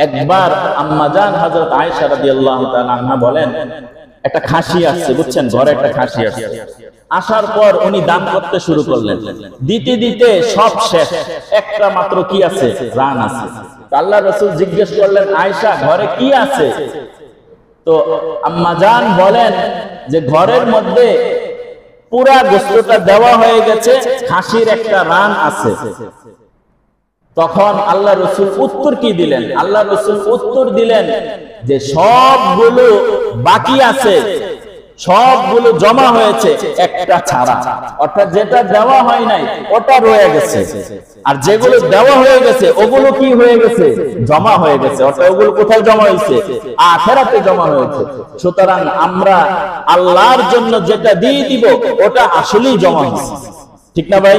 একবার আম্মাজান হযরত আয়েশা রাদিয়াল্লাহু তাআলা আনহা বলেন, একটা খাসি আসছে, বুঝছেন, ঘরে একটা খাসি আসছে। আসার পর উনি দান করতে শুরু করলেন, দিতে দিতে সব শেষ, একটা মাত্র কি আছে, রান আছে। আল্লাহ রাসূল জিজ্ঞেস করলেন, আয়েশা ঘরে কি আছে? তো আম্মাজান বলেন যে ঘরের মধ্যে পুরা গোশতটা দেওয়া হয়ে গেছে, খাসির একটা রান আছে। তখন আল্লাহ রাসূল উত্তর কি দিলেন? আল্লাহ রাসূল উত্তর দিলেন যে সবগুলো বাকি আছে, সবগুলো জমা হয়েছে, একটা ছাড়া। অর্থাৎ যেটা দেওয়া হয় নাই ওটা রয়ে গেছে, আর যেগুলো দেওয়া হয়ে গেছে ওগুলো কি হয়ে গেছে, জমা হয়ে গেছে। অর্থাৎ ওগুলো কোথায় জমা হয়েছে? আখিরাতে জমা হয়েছে। সুতরাং আমরা আল্লাহর জন্য যেটা দিয়ে দিব ওটা আসলেই জমা হয়েছে, ঠিক না ভাই?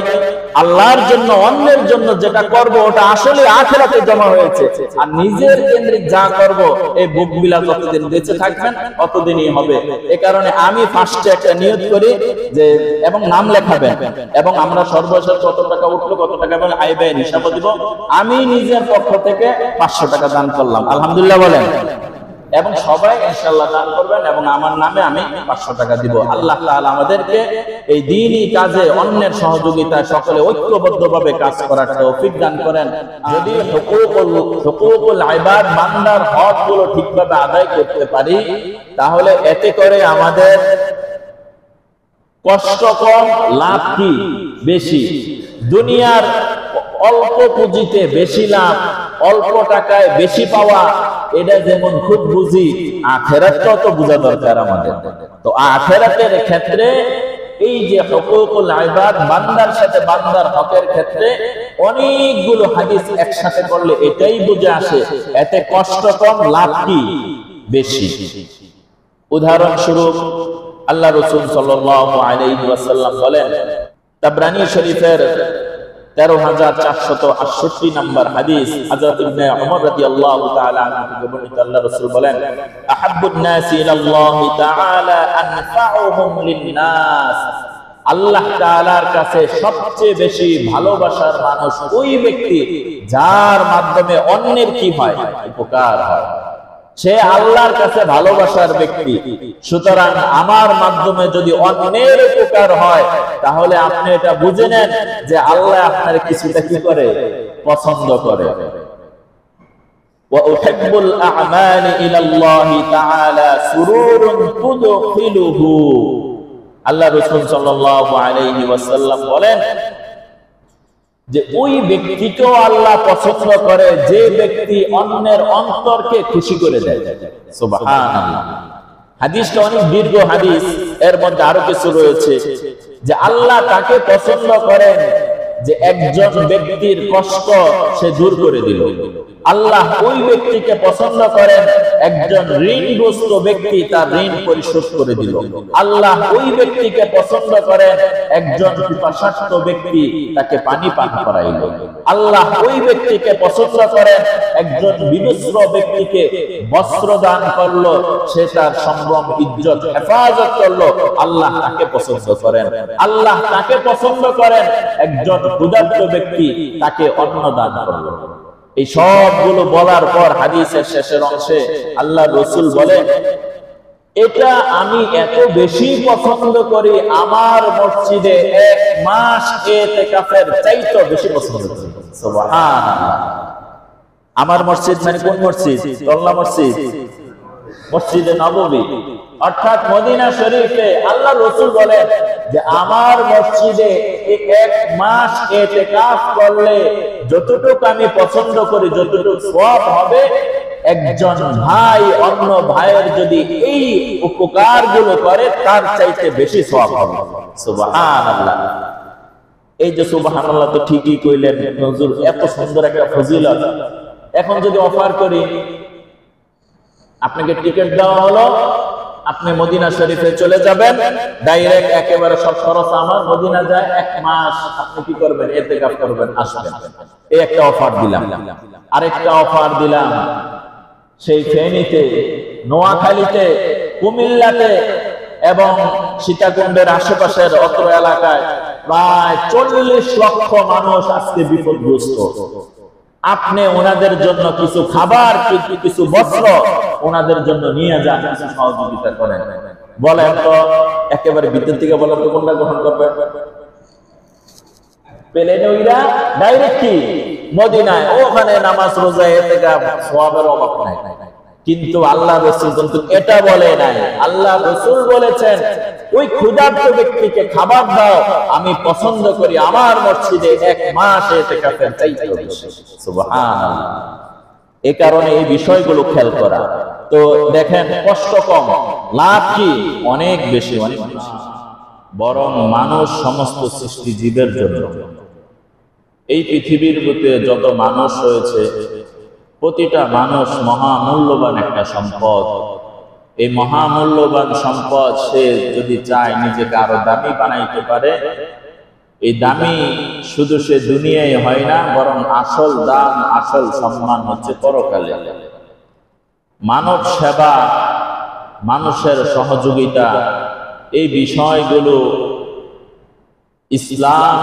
আল্লাহর জন্য, অন্যের জন্য যেটা করব ওটা আসলে আখিরাতে জমা হয়েছে। আর নিজের কেন্দ্রিক যা করব, এই বুক বিলাস যতদিন বেঁচে থাকবেন ততদিনই হবে। এই কারণে আমি ফার্স্টে একটা নিয়ত করি যে, এবং নাম লেখাবেন, এবং আমরা সর্বশেষ কত টাকা উঠলো, কত টাকা এবং আয় ব্যয়ের হিসাব দিব। আমি নিজের পক্ষ থেকে 500 টাকা দান করলাম, আলহামদুলিল্লাহ বলেন। এবং সবাই ইনশাআল্লাহ দান করবেন, এবং আমার নামে আমি 500 টাকা দিব। আল্লাহ তাআলা আমাদেরকে এই দ্বীনি কাজে অন্যের সহযোগিতায় সকলে ঐক্যবদ্ধভাবে কাজ করার তৌফিক দান করেন। যদি হুকুকুল ইবাদ, বান্দার হকগুলো ঠিকভাবে আদায় করতে পারি, তাহলে এতে করে আমাদের কষ্ট কম, লাভ কি বেশি। দুনিয়ার অল্প পুঁজিতে বেশি লাভ, অল্প টাকায় বেশি পাওয়া, এটা যেমন খুব বুঝি, আখিরাতটাও তো বোঝা দরকার আমাদের। তো আখিরাতের ক্ষেত্রে এই যে হুকুকুল ইবাদ, বান্দার সাথে বান্দার হকের ক্ষেত্রে অনেকগুলো হাদিস একসাথে করলে এটাই বুঝে আসে, এতে কষ্ট কম, লাভ কি বেশি। উদাহরণস্বরূপ আল্লাহ রাসূল সাল্লাল্লাহু আলাইহি ওয়াসাল্লাম বলেন, তাবরানী শরীফের 13468 নম্বর হাদিস, হযরত ইবনে ওমর রাদিয়াল্লাহু তাআলা আনহু থেকে বর্ণিত, আল্লাহ রাসূল বলেন, আহাব্বুন নাসি ইলাল্লাহি তাআলা আনফাউহুম লিন-নাস। আল্লাহ তাআলার কাছে সবচেয়ে বেশি ভালোবাসার মানুষ ওই ব্যক্তি যার মাধ্যমে অন্যের কি হয়, উপকার হয়। সে আল্লাহর কাছে ভালোবাসার ব্যক্তি। সুতরাং আমার মাধ্যমে যদি অন্যের উপকার হয়, তাহলে আপনি এটা বুঝে নেন যে আল্লাহ আপনার কিছুটা কি করে, পছন্দ করে। ওয়া উহিব্বুল আ'মালি ইলাল্লাহি তাআলা সুরুরুন তুদখিলুহু। আল্লাহ রাসূল সাল্লাল্লাহু আলাইহি ওয়াসাল্লাম বলেন যে ওই ব্যক্তিকেও আল্লাহ পছন্দ করে যে ব্যক্তি অন্যের অন্তরকে খুশি করে দেয়। সুবহানাল্লাহ। হাদিসটা অনেক দীর্ঘ হাদিস, এর মধ্যে আরো কিছু রয়েছে যে আল্লাহ তাকে পছন্দ করেন যে একজন ব্যক্তির কষ্ট সে দূর করে দিল। আল্লাহ ওই ব্যক্তিকে পছন্দ করেন একজন ঋণগ্রস্ত ব্যক্তি তার ঋণ পরিশোধ করে দিল। আল্লাহ ওই ব্যক্তিকে পছন্দ করেন একজন পিপাসার্ত ব্যক্তি তাকে পানি পান করাইল। আল্লাহ ওই ব্যক্তিকে পছন্দ করেন একজন বিনস্র ব্যক্তিকে বস্ত্র দান করলো, সে তার সম্ভ্রম ইজ্জত হেফাজত করলো, আল্লাহ তাকে পছন্দ করেন। আল্লাহ তাকে পছন্দ করেন একজন ক্ষুধার্ত ব্যক্তি, তাকে অন্ন দান করলো। এই সবগুলো বলার পর হাদিসের শেষের অংশে আল্লাহ রাসূল বলেন, এটা আমি এত বেশি পছন্দ করি, আমার মসজিদে 1 মাস ইতিকাফের চাইতে বেশি পছন্দ করি। সুবহানাল্লাহ। আমার মসজিদ মানে কোন মসজিদ? তল্লা মসজিদ, মসজিদে নববী, অর্থাৎ মদিনা শরীফে। আল্লাহ রাসূল বলেন যে আমার মসজিদে 1 মাস ইতিকাফ করলে যতটুকু আমি পছন্দ করি, যতটুকু সওয়াব হবে, একজন ভাই অন্য ভাইয়ের যদি এই উপকারগুলো করে তার চাইতে বেশি সওয়াব হবে। সুবহানাল্লাহ। এই যে সুবহানাল্লাহ তো ঠিকই কইলেন হুজুর, এত সুন্দর একটা ফজিলত। এখন যদি অফার করি, আপনাকে টিকিট দেওয়া হলো, আপনি মদিনা শরীফে চলে যাবেন, ডাইরেক্ট একেবারে সব খরচ আমার, মদিনা যায়, 1 মাস আপনি কি করবেন, ইতিকাফ করবেন, আসবেন। এই একটা অফার দিলাম। আরেকটা অফার দিলাম সেই ফেনীতে, নোয়াখালীতে, কুমিল্লাতে এবং সীতাকুণ্ডের আশেপাশের অত্র এলাকায় প্রায় 40 লক্ষ মানুষ আজকে বিপদগ্রস্ত। আপনি ওনাদের জন্য কিছু খাবার, কিছু বস্ত্র ওনাদের জন্য নিয়ে যান, কিছু সহযোগিতা করেন। বলেন তো একেবারে ভিতর থেকে বলেন তো কোনটা গ্রহণ করবে? প্লেনে ওইরা ডাইরেক্ট কি মদিনায়, ওখানে নামাজ রোজা ইতিকাফ সওয়াবের অভাব নাই। কিন্তু আল্লাহ রাসূল কিন্তু এটা বলে নাই। আল্লাহ রাসূল বলেছেন ওই ক্ষুধার্ত ব্যক্তিকে খাবার দাও, আমি পছন্দ করি আমার মসজিদে 1 মাস ইতিকাফের চাইতে বেশি। সুবহানাল্লাহ। এই কারণে এই বিষয়গুলো খেয়াল করা। তো দেখেন কষ্ট কম, লাভ কি অনেক বেশি, অনেক বেশি। বরং মানুষ সমস্ত সৃষ্টি জীবের জন্য, এই পৃথিবীর বুকে যত মানুষ রয়েছে প্রতিটা মানুষ মহামূল্যবান একটা সম্পদ। এই মহামূল্যবান সম্পদ সে যদি চায় নিজেকে আরো দামি বানাইতে পারে, এই দামি শুধু সে দুনিয়ায় হয় না, বরং আসল দাম, আসল সম্মান হচ্ছে পরকালে। মানব সেবা, মানুষের সহযোগিতা, এই বিষয়গুলো ইসলাম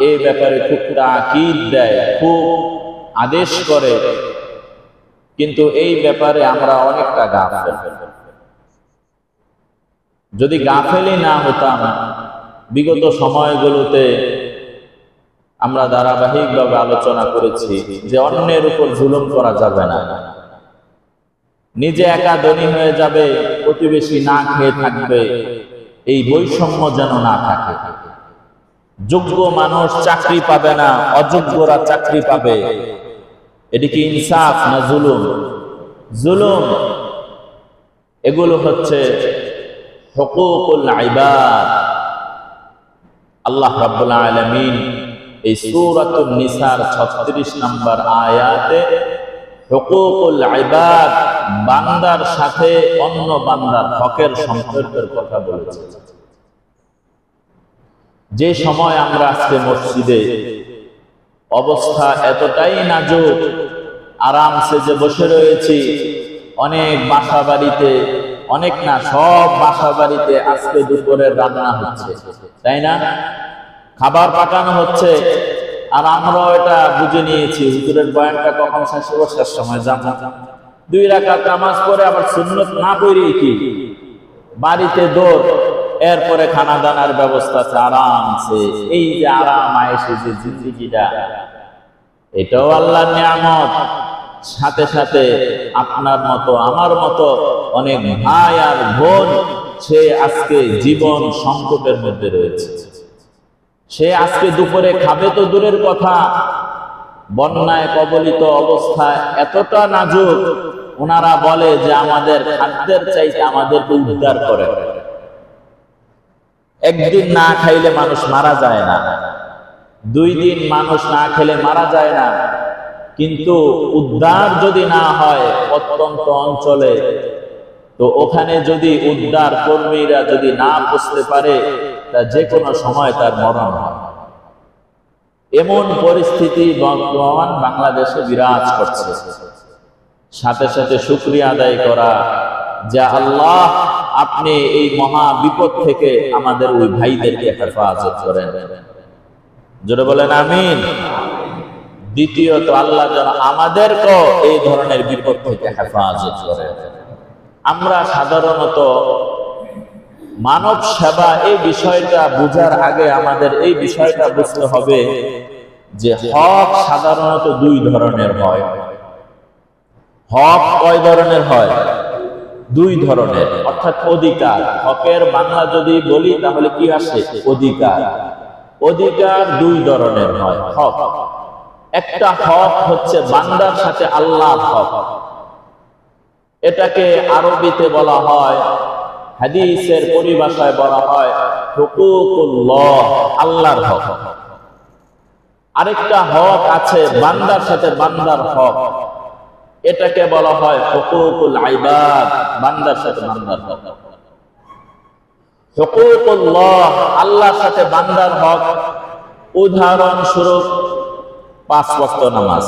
এই ব্যাপারে খুব তাকিদ দেয়, খুব আদেশ করে। কিন্তু এই ব্যাপারে আমরা অনেকটা গাফেল। যদি গাফেলই না হতাম, বিগত সময়গুলোতে আমরা ধারাবাহিকভাবে আলোচনা করেছি যে অন্যের উপর জুলুম করা যাবে না, নিজে একা ধনী হয়ে যাবে, প্রতিবেশী না খেয়ে থাকবে, এই বৈষম্য যেন না থাকে। যোগ্য মানুষ চাকরি পাবে না, অযোগ্যরা চাকরি পাবে। এটি কি ইনসাফ না জুলুম? জুলুম। এগুলো হচ্ছে হুকুকুল ইবাদ। আল্লাহ রাব্বুল আলামিন এই সূরাতুন নিসার 36 নম্বর আয়াতে হুকুকুল ইবাদ, বান্দার সাথে অন্য বান্দার হকের সম্পর্কের কথা বলেছে। যে সময় আমরা আজকে মসজিদে অবস্থা এতটাই নাজুক, আরামসে যে বসে রয়েছি, অনেক বাসা বাড়িতে, অনেক না সব বাসা বাড়িতে আজকে দুপুরের রান্না হচ্ছে, তাই না? খাবার পাকানো হচ্ছে। আর আমরাও এটা বুঝে নিয়েছি হুজুরের বয়ানটা কখন শেষ হবে, শেষ সময় জানা। 2 রাকাত নামাজ পড়ে আবার সুন্নত না পড়েই কি বাড়িতে দৌড়, এরপরে খানা দানার ব্যবস্থা আছে আরামসে। এই যে আরাম আয়েশে যে জিন্দেগিটা, এটাও আল্লাহর নিয়ামত। সাথে সাথে আপনার মতো আমার মতো অনেক ভাই আর বোন, সে আজকে জীবন সংকটের মধ্যে রয়েছে। সে আজকে দুপুরে খাবে তো দূরের কথা, বন্যায় কবলিত অবস্থায় এতটা নাজুক, ওনারা বলে যে আমাদের খাদ্যের চাইতে আমাদেরকে উদ্ধার করে। একদিন না খাইলে মানুষ মারা যায় না, 2 দিন মানুষ না খেলে মারা যায় না, কিন্তু উদ্ধার যদি না হয় প্রত্যন্ত অঞ্চলে, তো ওখানে যদি উদ্ধার কর্মীরা যদি না বুঝতে পারে, তা যে কোনো সময় তার মরণ হয়। এমন পরিস্থিতি বর্তমান বাংলাদেশে বিরাজ করছে। সাথে সাথে শুকরিয়া আদায় করা যে আল্লাহ আপনি এই মহা বিপদ থেকে আমাদের ওই ভাইদেরকে হেফাজত করেন। জোরে বলেন আমিন। দ্বিতীয়ত আল্লাহ যেন আমাদেরকেও এই ধরনের বিপদ থেকে হেফাজত করেন। আমরা সাধারণত মানব সেবা এই বিষয়টা বুঝার আগে আমাদের এই বিষয়টা বুঝতে হবে যে হক সাধারণত 2 ধরনের হয়। হক কয় ধরনের হয়? 2 ধরনের, অর্থাৎ অধিকার। হকের বাংলা যদি বলি তাহলে কি আসে? অধিকার। অধিকার 2 ধরনের হয়। হক, একটা হক হচ্ছে বান্দার সাথে আল্লাহর হক, এটাকে আরবিতে বলা হয়, হাদিসের পরিভাষায় বলা হয় হুকুকুল্লাহ, আল্লাহর হক। আরেকটা হক আছে বান্দার সাথে বান্দার হক, এটাকে বলা হয় হুকুকুল ইবাদ, বান্দার সাথে বান্দার হক। হুকুকুল্লাহ, আল্লাহর সাথে বান্দার হক, উদাহরণস্বরূপ 5 ওয়াক্ত নামাজ।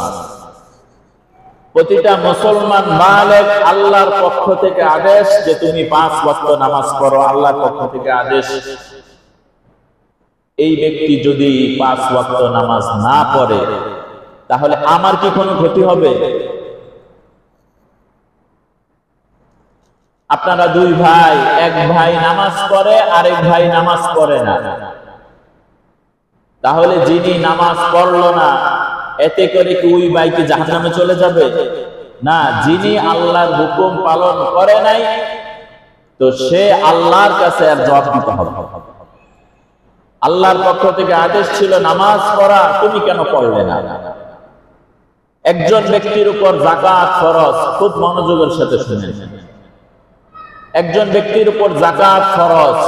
প্রতিটা মুসলমান বালেগ আল্লাহর পক্ষ থেকে আদেশ যে তুমি 5 ওয়াক্ত নামাজ পড়ো, আল্লাহর পক্ষ থেকে আদেশ। এই ব্যক্তি যদি 5 ওয়াক্ত নামাজ না পড়ে, তাহলে আমার কি কোনো ক্ষতি হবে? আপনারা দুই ভাই, এক ভাই নামাজ পড়ে আরেক ভাই নামাজ পড়ে না, তাহলে যিনি নামাজ পড়লো না এতে করে কি ওই ভাই কি জাহান্নামে চলে যাবে? না, যিনি আল্লাহর হুকুম পালন করে নাই তো সে আল্লাহর কাছে আর জবাব দিতে হবে। আল্লাহর পক্ষ থেকে আদেশ ছিল নামাজ পড়া, তুমি কেন পড়লে না? একজন ব্যক্তির উপর যাকাত ফরজ, খুব মনোযোগের সাথে শুনেন। একজন ব্যক্তির উপর যাকাত ফরজ,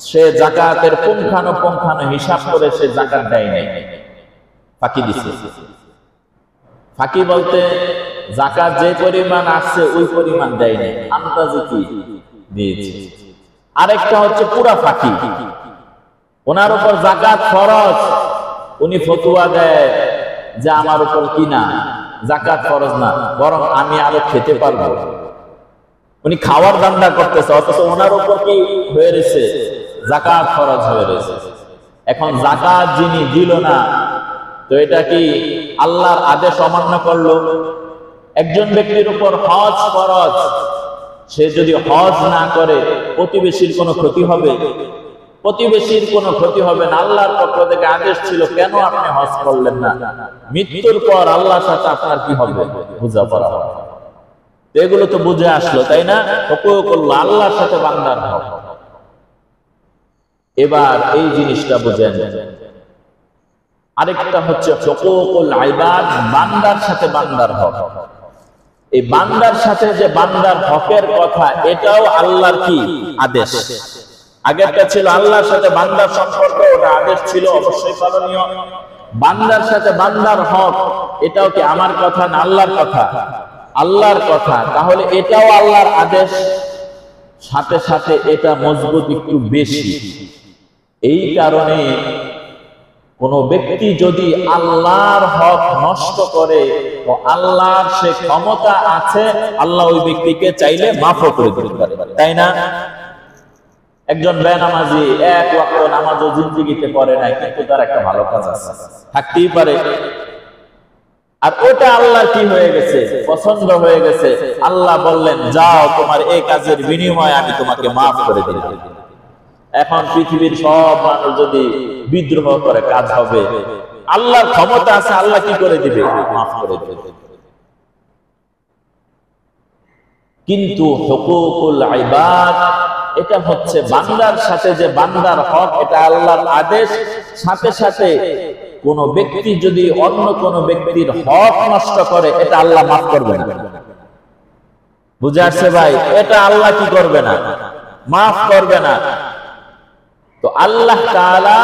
সে যাকাতের পুঙ্খানুপুঙ্খানু হিসাব করে সে যাকাত দেয় নাই, ফাঁকি দিছে। ফাঁকি বলতে যাকাত যে পরিমাণ আসছে ওই পরিমাণ দেয় নাই, আন্দাজে কি দিয়েছে। আরেকটা হচ্ছে পুরা ফাঁকি, ওনার উপর যাকাত ফরজ, উনি ফতোয়া দেয় যে আমার উপর কি না যাকাত ফরজ না, বরং আমি আরো খেতে পারবো। উনি খাওয়ার ধান্দা করতেছে, অথচ ওনার উপর কি হয়ে রয়েছে? যাকাত ফরজ হয়ে রয়েছে। এখন যাকাত যিনি দিল না, তো এটা কি আল্লাহর আদেশ অমান্য করলো? একজন ব্যক্তির উপর হজ ফরজ, সে যদি হজ না করে প্রতিবেশীর কোনো ক্ষতি হবে? প্রতিবেশীর কোনো ক্ষতি হবে না, আল্লাহর পক্ষ থেকে আদেশ ছিল কেন আপনি হজ করলেন না? মৃত্যুর পর আল্লাহর সাথে আপনার কি হবে? বোঝাপড়া হবে। এগুলো তো বুঝে আসলো, তাই না? আল্লাহর সাথে বান্দার হক। এবার এই জিনিসটা বুঝেন। আরেকটা হচ্ছে হুকুকুল ইবাদ, বান্দার সাথে বান্দার হক। এই বান্দার সাথে যে বান্দার হকের কথা, এটাও আল্লাহর কি আদেশ। আগেরটা ছিল আল্লাহর সাথে বান্দার সম্পর্ক, ওটা আদেশ ছিল অবশ্যই পালনীয়। বান্দার সাথে বান্দার হক, এটাও কি আমার কথা না আল্লাহর কথা? আল্লাহর কথা। তাহলে এটাও আল্লাহর আদেশ, সাথে সাথে এটা মজবুত একটু বেশি। এই কারণে কোন ব্যক্তি যদি আল্লাহর হক নষ্ট করে, তো আল্লাহর সে ক্ষমতা আছে, আল্লাহ ওই ব্যক্তিকে চাইলে মাফও করে দিতে পারে, তাই না? একজন বেনামাজি এক ওয়াক্ত নামাজও জিন্দেগিতে পড়ে নাই, কিন্তু তার একটা ভালো কাজ আছে, থাকতেই পারে। আর ওটা আল্লাহ কি হয়ে গেছে? পছন্দ হয়ে গেছে। আল্লাহ বললেন যাও, তোমার এই কাজের বিনিময়ে আমি তোমাকে মাফ করে দিলাম। এখন পৃথিবীর সব মানুষ যদি বিদ্রোহ করে কাজ হবে? আল্লাহর ক্ষমতা আছে, আল্লাহ কি করে দিবে? মাফ করে দিবে। কিন্তু হুকুকুল ইবাদ, এটা হচ্ছে বান্দার সাথে যে বান্দার হক, এটা আল্লাহর আদেশ। সাথে সাথে কোন ব্যক্তি যদি অন্য কোন ব্যক্তির হক নষ্ট করে, এটা আল্লাহ মাফ করবে না। বুঝে আসছে ভাই? এটা আল্লাহ কি করবে না? মাফ করবে না। তো আল্লাহ তাআলা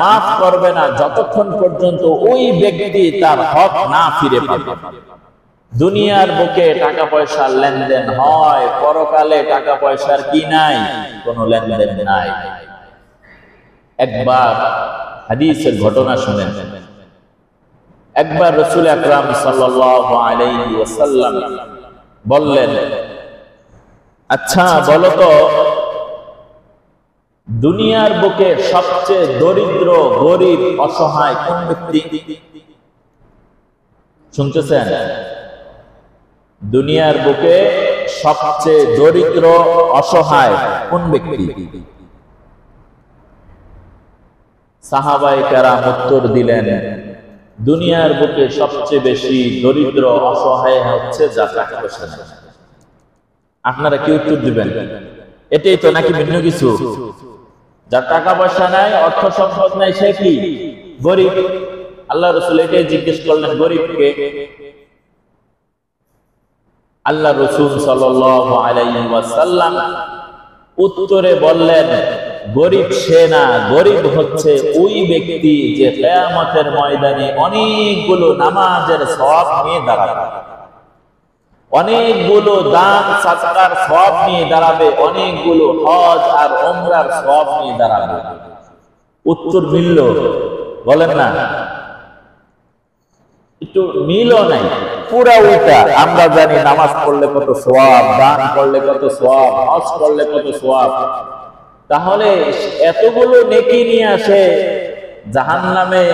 মাফ করবে না যতক্ষণ পর্যন্ত ওই ব্যক্তি তার হক না ফিরে পাবে। দুনিয়ার বুকে টাকা পয়সার লেনদেন হয়, পরকালে টাকা পয়সার কি নাই? কোনো লেনদেন নাই। একবার হাদিসের ঘটনা শুনেন। একবার রাসূল আকরাম সাল্লাল্লাহু আলাইহি ওয়াসাল্লাম বললেন, আচ্ছা বলো তো, দুনিয়ার বুকে সবচেয়ে দরিদ্র, গরিব, অসহায় কোন ব্যক্তি? শুনতেছেন? দুনিয়ার বুকে সবচেয়ে দরিদ্র, অসহায় কোন ব্যক্তি? সাহাবায়ে কেরাম উত্তর দিলেন, দুনিয়ার বুকে সবচেয়ে বেশি দরিদ্র, অসহায় হচ্ছে যার টাকা পয়সা নেই। আপনারা কি উত্তর দিবেন? এটাই তো নাকি ভিন্ন কিছু? যার টাকা পয়সা নাই, অর্থ সম্পদ নাই, সে কি গরিব? আল্লাহ রাসূল এটাই জিজ্ঞেস করলেন, গরিব কে? আল্লাহ রাসূল সাল্লাল্লাহু আলাইহি ওয়াসাল্লাম উত্তরে বললেন, গরিব সে না, গরিব হচ্ছে ওই ব্যক্তি যে কিয়ামতের ময়দানে অনেকগুলো নামাজের সওয়াব নিয়ে দাঁড়াবে, অনেকগুলো দান সাদকার সওয়াব নিয়ে দাঁড়াবে, অনেকগুলো হজ আর উমরার সওয়াব নিয়ে দাঁড়াবে। উত্তর মিলল? বলেন না, একটু মিলও নাই, পুরা উল্টা। আমরা জানি নামাজ পড়লে কত সওয়াব, দান করলে কত সওয়াব, হজ করলে কত সওয়াব। তাহলে এতগুলো নেকি নিয়ে আসে জাহান্নামে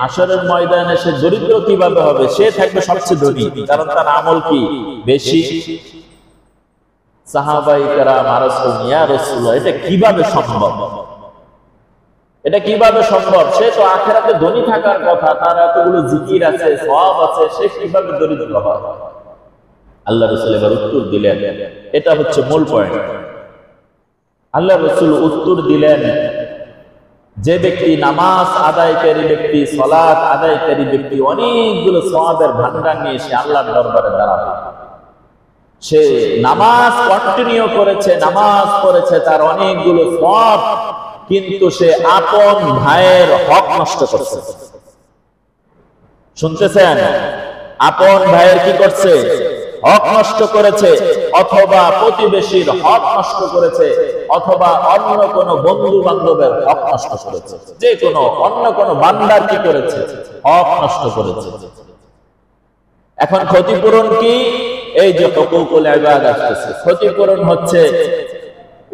হাসরের ময়দানে সে দরিদ্র কিভাবে হবে? সে থাকবে সবচেয়ে ধনী, কারণ তার আমল কি বেশি। সাহাবায়ে কেরাম আরজ করলেন, ইয়া রাসূলুল্লাহ, এটা কিভাবে সম্ভব? এটা কিভাবে সম্ভব? সে তো আখিরাতে ধনী থাকার কথা, তার এতগুলো জিকির আছে, সওয়াব আছে, সে কিভাবে দরিদ্র হয়? আল্লাহ রাসূল এবার উত্তর দিলেন, এটা হচ্ছে মূল পয়েন্ট। আল্লাহ রাসূল উত্তর দিলেন, যে ব্যক্তি নামাজ আদায়কারী ব্যক্তি, সালাত আদায়কারী ব্যক্তি, অনেকগুলো সওয়াবের ভান্ডার নিয়ে সে আল্লাহর দরবারে দাঁড়াবে। সে নামাজ কন্টিনিউ করেছে, নামাজ পড়েছে, তার অনেকগুলো সওয়াব, কিন্তু সে আপন ভাইয়ের হক নষ্ট করছে। শুনতেছেন? আপন ভাইয়ের কি করছে? হক নষ্ট করেছে, অথবা প্রতিবেশীর হক নষ্ট করেছে, অথবা অন্য কোন বন্ধু বান্ধবের হক নষ্ট করেছে, যে কোনো অন্য কোন বান্দার কি করেছে? হক নষ্ট করেছে। এখন ক্ষতিপূরণ কি? এই যে হুকুকুল ইবাদত আসছে, ক্ষতিপূরণ হচ্ছে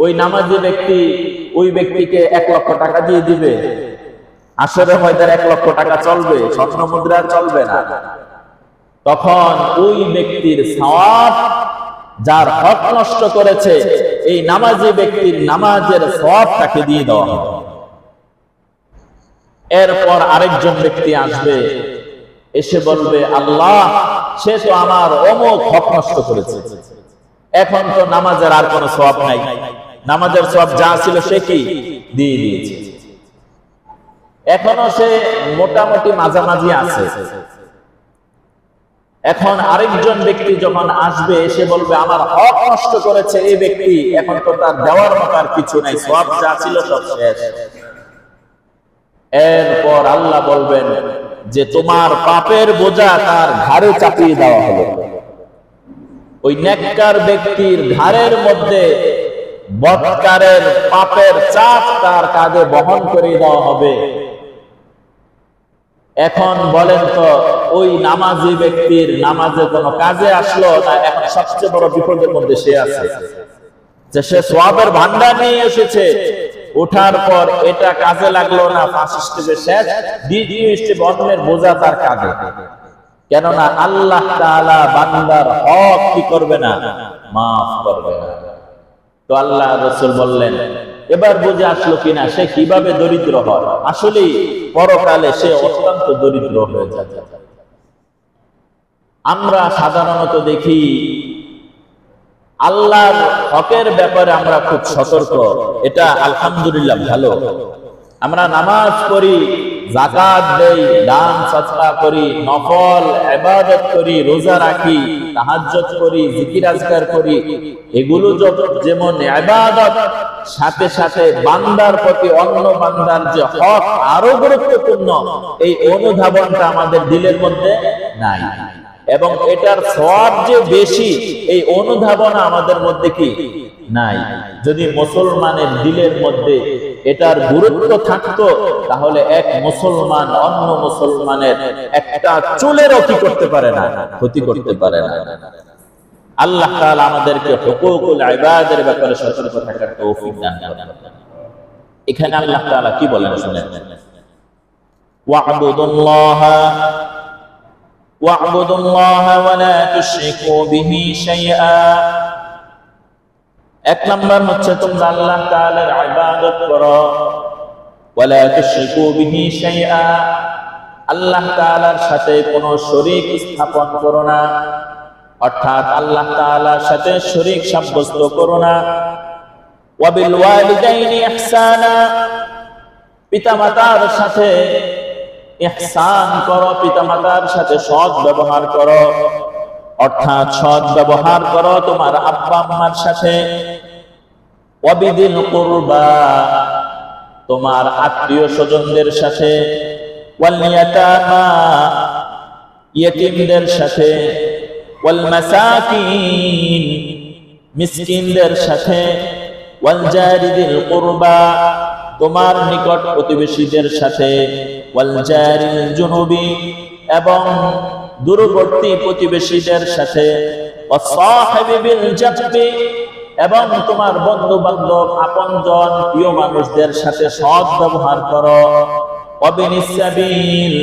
ওই নামাজি ব্যক্তি ওই ব্যক্তিকে 1 লক্ষ টাকা দিয়ে দিবে। আসরে হয়তো 1 লক্ষ টাকা চলবে, স্বর্ণ মুদ্রা চলবে না। তখন ওই ব্যক্তির সওয়াব, যার হক নষ্ট করেছে, এই নামাজি ব্যক্তির নামাজের সওয়াব তাকে দিয়ে দেওয়া হবে। এরপর আরেকজন ব্যক্তি আসবে, এসে বলবে, আল্লাহ, সে তো আমার অমুক হক নষ্ট করেছে, এখন তো নামাজের আর কোনো সওয়াব নাই, নামাজের সওয়াব যা ছিল সে কি দিয়ে দিয়েছে, এখনো সে মোটামুটি মাঝামাঝি আছে। এখন আরেকজন ব্যক্তি যখন আসবে, এসে বলবে, আমার হক নষ্ট করেছে এই ব্যক্তি, এখন তো তার দেওয়ার মতো আর কিছু নাই, সওয়াব যা ছিল সব শেষ। এরপর আল্লাহ বলবেন যে তোমার পাপের বোঝা তার ঘাড়ে চাপিয়ে দেওয়া হলো। ওই নেককার ব্যক্তির ঘাড়ের মধ্যে বদকারের পাপের চাপ তার কাঁধে বহন করে দেওয়া হবে। এখন বলেন তো, ওই নামাজি ব্যক্তির নামাজে কোনো কাজে আসলো না? এখন সবচেয়ে বড় বিপদের মধ্যে সে আছে, যে সে সওয়াবের ভান্ডার নিয়ে এসেছে, ওঠার পর এটা কাজে লাগলো না, ফার্স্ট স্টেজে শেষ, দ্বিতীয় স্টেজে অন্যের বোঝা তার কাঁধে। কেননা আল্লাহ তাআলা বান্দার হক কি করবে না? মাফ করবে না। তো আল্লাহ রাসূল বললেন, এবার বুঝে আসলো কিনা সে কিভাবে দরিদ্র হয়। আসলে পরকালে সে অত্যন্ত দরিদ্র হয়ে যাবে। আমরা সাধারণত দেখি আল্লাহর হকের ব্যাপারে আমরা খুব সতর্ক, এটা আলহামদুলিল্লাহ ভালো। আমরা নামাজ পড়ি, যাকাত দেই, দান সদকা করি, নফল ইবাদত করি, রোজা রাখি, তাহাজ্জুদ করি, জিকির আজকার করি, এগুলো যেমন ইবাদত, সাথে সাথে বান্দার প্রতি অন্য বান্দার যে হক আরো গুরুত্বপূর্ণ, এই অনুধাবনটা আমাদের দিলের মধ্যে নাই, এবং এটার সওয়াব যে বেশি, এই অনুধাবন আমাদের মধ্যে কি নাই। যদি মুসলমানের দিলের মধ্যে এটার গুরুত্ব থাকতো, তাহলে এক মুসলমান অন্য মুসলমানের একটা চুলেরও কি করতে পারে না, ক্ষতি করতে পারে না। আল্লাহ তাআলা আমাদেরকে হুকুকুল ইবাদের ব্যাপারে সতর্ক থাকার তৌফিক দান করেন। এখানে আল্লাহ তাআলা কি বলেন শুনেন, ওয়া'বুদুল্লাহ ওয়া লা তুশরিকু বিহি শাইআ। এক নাম্বার হচ্ছে তোমরা আল্লাহ তাআলার ইবাদত করো, ওয়া লা তুশরিকু বিহি শাইআ, আল্লাহ তাআলার সাথে কোনো শরীক স্থাপন করো না, অর্থাৎ আল্লাহ তাআলার সাথে শরীক সাব্যস্ত করো না। ওয়া বিল ওয়ালিদাইনি ইহসানা, পিতামাতার সাথে ইহসান করো, পিতামাতার সাথে সৎ ব্যবহার করো, অর্থাৎ সৎ ব্যবহার করো তোমার আব্বা আম্মার সাথে। ওয়াবিদিল কুরবা, তোমার আত্মীয় স্বজনদের সাথে। ওয়াল ইয়াতামা, ইয়েতিমদের সাথে। ওয়াল মাসাকিন, মিসকিনদের সাথে। ওয়াল জারিদিল কুরবা, তোমার নিকট প্রতিবেশীদের সাথে। ওয়াল জারিল জুনুবি, এবং দূরবর্তী প্রতিবেশীদের সাথে। ওয়াসাহিবি বিল জানবি, এবং তোমার বন্ধু বান্ধব আপনজন প্রিয় মানুষদের সাথে সৎ ব্যবহার করো। ওয়াবিনিস সাবিল,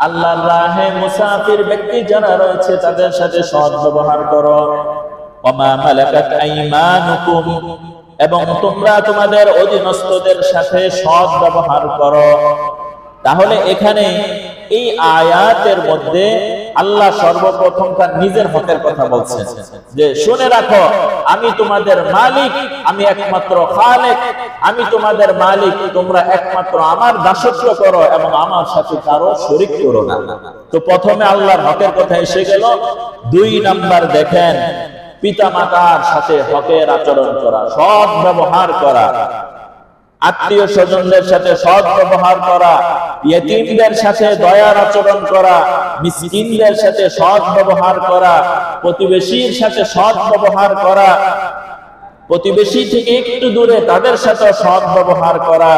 আল্লাহর রাহে মুসাফির ব্যক্তি যারা রয়েছে তাদের সাথে সৎ ব্যবহার করো। ওয়ামা মালাকাত আইমানুকুম, এবং তোমরা তোমাদের অধীনস্থদের সাথে সৎ ব্যবহার করো। তাহলে এখানে এই আয়াতের মধ্যে আল্লাহ সর্বপ্রথম তার নিজের হকের কথা বলছেন, যে শুনে রাখো আমি তোমাদের মালিক, আমি একমাত্র খালেক, আমি তোমাদের মালিক, তোমরা একমাত্র আমার দাসত্ব করো এবং আমার সাথে কারো শরীক করো না। তো প্রথমে আল্লাহর হকের কথা এসে গেল। 2 নাম্বার দেখেন, পিতামাতার সাথে হকের আচরণ করা, সৎ ব্যবহার করা, আত্মীয় স্বজনদের সাথে সৎ ব্যবহার করা, ইয়েতিমদের সাথে দয়ার আচরণ করা, মিসকিনদের সাথে সৎ ব্যবহার করা, প্রতিবেশীর সাথে সৎ ব্যবহার করা, প্রতিবেশী থেকে একটু দূরে তাদের সাথে সৎ ব্যবহার করা,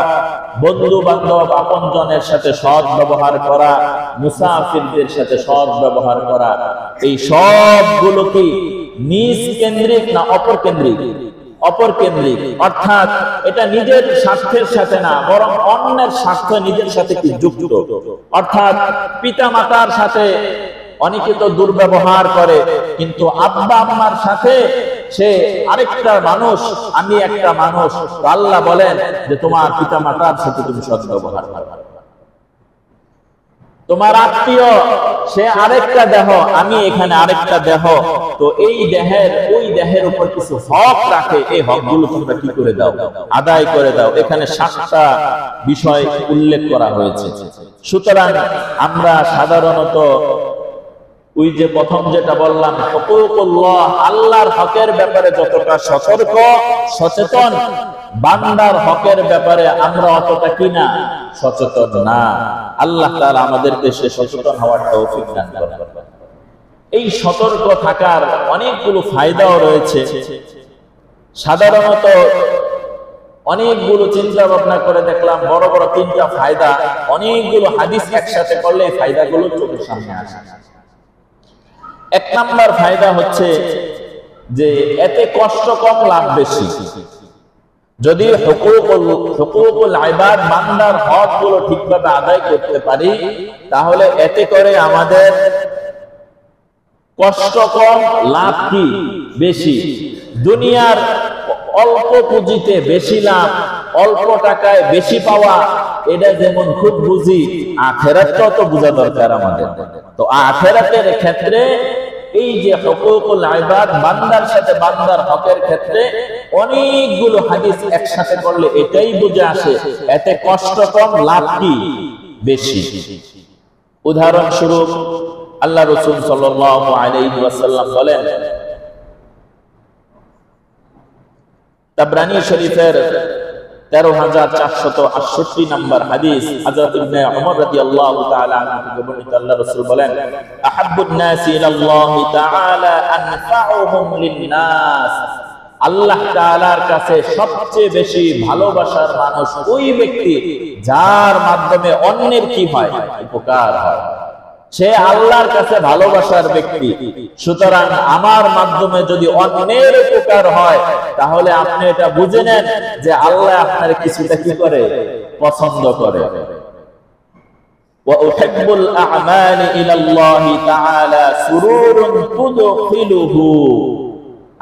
বন্ধু বান্ধব আপনজনের সাথে সৎ ব্যবহার করা, মুসাফিরদের সাথে সৎ ব্যবহার করা। এই সবগুলো কি নিজ কেন্দ্রিক না অপর কেন্দ্রিক? অপর কেন্দ্রিক, অর্থাৎ এটা নিজের স্বার্থের সাথে না, বরং অন্যের স্বার্থ নিজের সাথে কি যুক্ত। অর্থাৎ পিতা মাতার সাথে অনেকে তো দুর্ব্যবহার করে, কিন্তু আব্বা আম্মার সাথে সে আরেকটা মানুষ, আমি একটা মানুষ। আল্লাহ বলেন যে তোমার পিতা মাতার সাথে তুমি সৎ ব্যবহার করো। তোমার আত্মীয় সে আরেকটা দেহ, আমি এখানে আরেকটা দেহ, তো এই দেহের ওই দেহের উপর কিছু হক রাখে, এই হকগুলো তোমরা কি করে দাও? আদায় করে দাও। এখানে 7টা বিষয় উল্লেখ করা হয়েছে। সুতরাং আমরা সাধারণত ওই যে প্রথম যেটা বললাম, হুকুকুল্লাহ, আল্লাহর হকের ব্যাপারে যতটা সতর্ক সচেতন, বান্দার হকের ব্যাপারে আমরা অতটা কিনা সচেতন না। আল্লাহ তাআলা আমাদেরকে সে সচেতন হওয়ার তৌফিক দান করুন। এই সতর্ক থাকার অনেকগুলো ফায়দাও রয়েছে। সাধারণত অনেকগুলো চিন্তা ভাবনা করে দেখলাম, বড় বড় 3টা ফায়দা, অনেকগুলো হাদিস একসাথে করলে এই ফায়দাগুলো চোখের সামনে আসে। 1 নাম্বার ফায়দা হচ্ছে যে এতে কষ্ট কম, লাভ বেশি। যদি হুকুকুল ইবাদ, বান্দার হকগুলো ঠিকভাবে আদায় করতে পারি, তাহলে এতে করে আমাদের কষ্ট কম, লাভ কি বেশি। দুনিয়ার অল্প পুঁজিতে বেশি লাভ, অল্প টাকায় বেশি পাওয়া, এটা যেমন খুব বুঝি, আখিরাতটাও তো বোঝা দরকার আমাদের। তো আখিরাতের ক্ষেত্রে এই যে হুকুকুল ইবাদ, বান্দার সাথে বান্দার হকের ক্ষেত্রে অনেকগুলো হাদিস একসাথে করলে এটাই বুঝে আসে, এতে কষ্ট কম, লাভ কি বেশি। উদাহরণস্বরূপ আল্লাহ রাসূল সাল্লাল্লাহু আলাইহি ওয়াসাল্লাম বলেন, তাবরানী শরীফের 13468 নম্বর হাদিস, হযরত ইবনে ওমর রাদিয়াল্লাহু তাআলা আনহু থেকে বর্ণিত, আল্লাহ রাসূল বলেন, আহাব্বুন নাসি ইলাল্লাহি তাআলা আনফাউহুম লিন-নাস, আল্লাহ তাআলার কাছে সবচেয়ে বেশি ভালোবাসার মানুষ ওই ব্যক্তি যার মাধ্যমে অন্যের কি হয়? উপকার হয়। সে আল্লাহর কাছে ভালোবাসার ব্যক্তি। সুতরাং আমার মাধ্যমে যদি অন্যের উপকার হয়, তাহলে আপনি এটা বুঝে নেন যে আল্লাহ আপনার কিছুটা কি করে? পছন্দ করে। ওয়া উহিব্বুল আ'মালি ইলাল্লাহি তাআলা সুরুরুন তুদখিলুহু,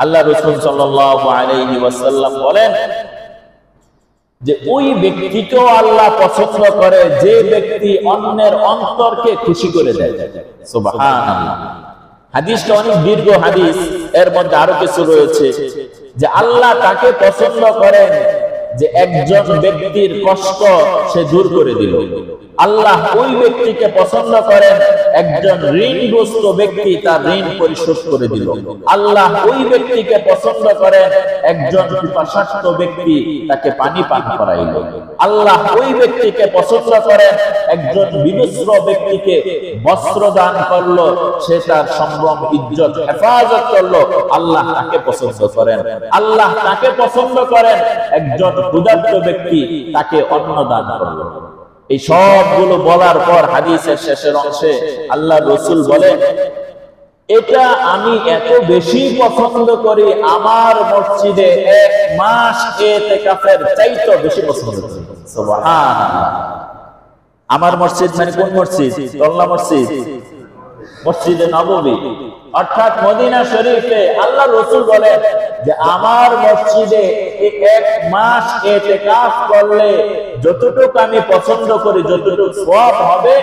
আল্লাহ রাসূল সাল্লাল্লাহু আলাইহি ওয়াসাল্লাম বলেন যে ওই ব্যক্তিকেও আল্লাহ পছন্দ করে যে ব্যক্তি অন্যের অন্তরকে খুশি করে দেয়। সুবহানাল্লাহ। হাদিসটা অনেক দীর্ঘ হাদিস, এর মধ্যে আরো কিছু রয়েছে যে আল্লাহ তাকে পছন্দ করেন যে একজন ব্যক্তির কষ্ট সে দূর করে দিল। আল্লাহ ওই ব্যক্তিকে পছন্দ করেন একজন ঋণগ্রস্ত ব্যক্তি তার ঋণ পরিশোধ করে দিল। আল্লাহ ওই ব্যক্তিকে পছন্দ করেন একজন পিপাসার্ত ব্যক্তি তাকে পানি পান করাইল। আল্লাহ ওই ব্যক্তিকে পছন্দ করেন একজন বিনস্র ব্যক্তিকে বস্ত্র দান করলো, সে তার সম্ভ্রম ইজ্জত হেফাজত করলো, আল্লাহ তাকে পছন্দ করেন। আল্লাহ তাকে পছন্দ করেন একজন ক্ষুধার্ত ব্যক্তি তাকে অন্ন দান করলো। এই সবগুলো বলার পর হাদিসের শেষের অংশে আল্লাহ রাসূল বলেন, এটা আমি এত বেশি পছন্দ করি, আমার মসজিদে 1 মাস ইতিকাফের চাইতে বেশি পছন্দ করি। সুবহানাল্লাহ। আমার মসজিদ মানে কোন মসজিদ? তল্লা মসজিদ, মসজিদে নববী, অর্থাৎ মদিনা শরীফে আল্লাহ রাসূল বলেন যে আমার মসজিদে এক মাস ইতিকাফ করলে যতটুকু আমি পছন্দ করি, যতটুকু সওয়াব হবে,